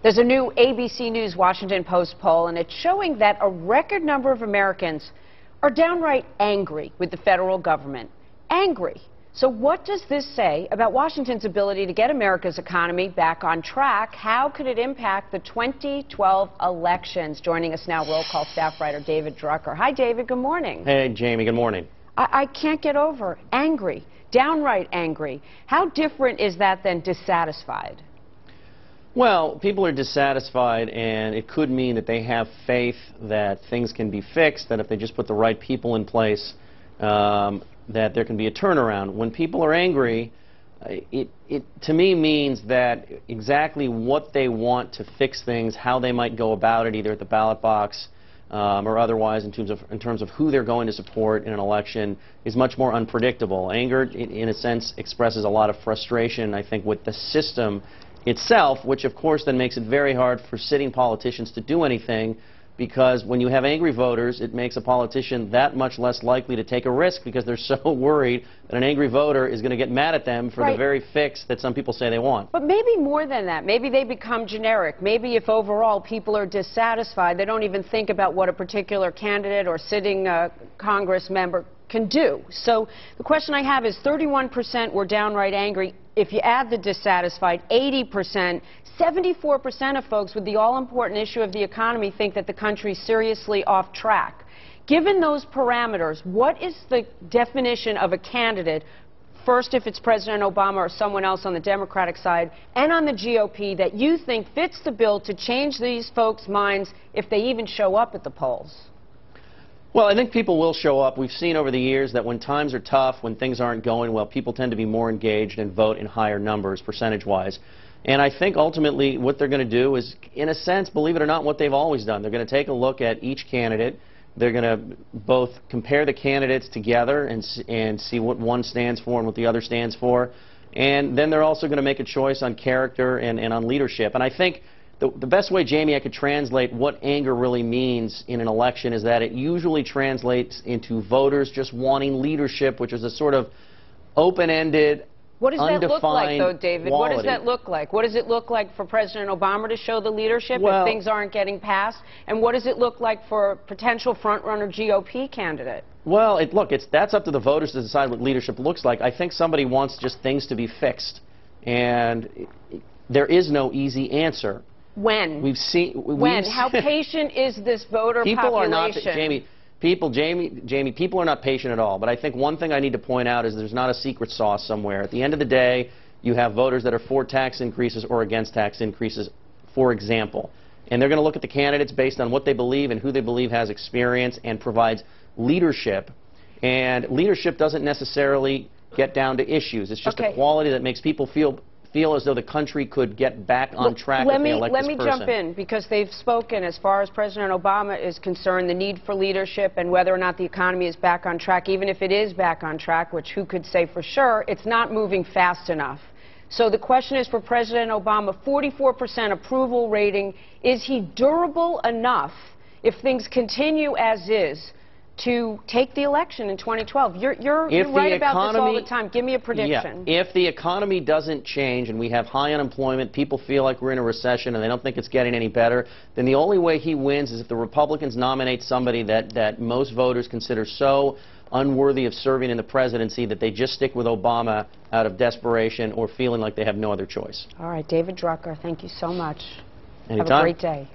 There's a new ABC News Washington Post poll, and it's showing that a record number of Americans are downright angry with the federal government. Angry. So what does this say about Washington's ability to get America's economy back on track? How could it impact the 2012 elections? Joining us now, Roll Call staff writer David Drucker. Hi, David. Good morning. Hey, Jamie. Good morning. I can't get over angry, downright angry. How different is that than dissatisfied? Well, people are dissatisfied, and it could mean that they have faith that things can be fixed, that if they just put the right people in place, that there can be a turnaround. When people are angry, it to me means that exactly what they want to fix things, how they might go about it, either at the ballot box or otherwise in terms of who they're going to support in an election, is much more unpredictable. Anger, in a sense, expresses a lot of frustration, I think, with the system itself, which of course then makes it very hard for sitting politicians to do anything, because when you have angry voters, it makes a politician that much less likely to take a risk because they're so worried that an angry voter is going to get mad at them for the very fix that some people say they want. But maybe more than that. Maybe they become generic. Maybe if overall people are dissatisfied, they don't even think about what a particular candidate or sitting Congress member can do. So the question I have is 31% were downright angry. If you add the dissatisfied, 80%, 74% of folks with the all-important issue of the economy think that the country's seriously off track. Given those parameters, what is the definition of a candidate, first if it's President Obama or someone else on the Democratic side, and on the GOP, that you think fits the bill to change these folks' minds if they even show up at the polls? Well, I think people will show up. We've seen over the years that when times are tough, when things aren't going well, people tend to be more engaged and vote in higher numbers, percentage-wise. And I think ultimately what they're going to do is, in a sense, believe it or not, what they've always done. They're going to take a look at each candidate. They're going to both compare the candidates together and see what one stands for and what the other stands for. And then they're also going to make a choice on character and on leadership. And I think the best way, Jamie, I could translate what anger really means in an election is that it usually translates into voters just wanting leadership, which is a sort of open-ended, what does that look like, though, David? Quality. What does that look like? What does it look like for President Obama to show the leadership if things aren't getting passed? And what does it look like for a potential front-runner GOP candidate? Well, that's up to the voters to decide what leadership looks like. I think somebody wants just things to be fixed, and there is no easy answer. When? When? How patient is this voter population? People are not, Jamie, people are not patient at all. But I think one thing I need to point out is there's not a secret sauce somewhere. At the end of the day, you have voters that are for tax increases or against tax increases, for example. And they're going to look at the candidates based on what they believe and who they believe has experience and provides leadership. And leadership doesn't necessarily get down to issues. It's just a quality that makes people feel as though the country could get back on track if they elect this person. Let me jump in, because they've spoken, as far as President Obama is concerned, the need for leadership and whether or not the economy is back on track. Even if it is back on track, which who could say for sure, it's not moving fast enough. So the question is for President Obama, 44% approval rating. Is he durable enough, if things continue as is, to take the election in 2012? You're right about this all the time. Give me a prediction. Yeah, if the economy doesn't change and we have high unemployment, people feel like we're in a recession and they don't think it's getting any better, then the only way he wins is if the Republicans nominate somebody that most voters consider so unworthy of serving in the presidency that they just stick with Obama out of desperation or feeling like they have no other choice. All right, David Drucker, thank you so much. Anytime. Have a great day.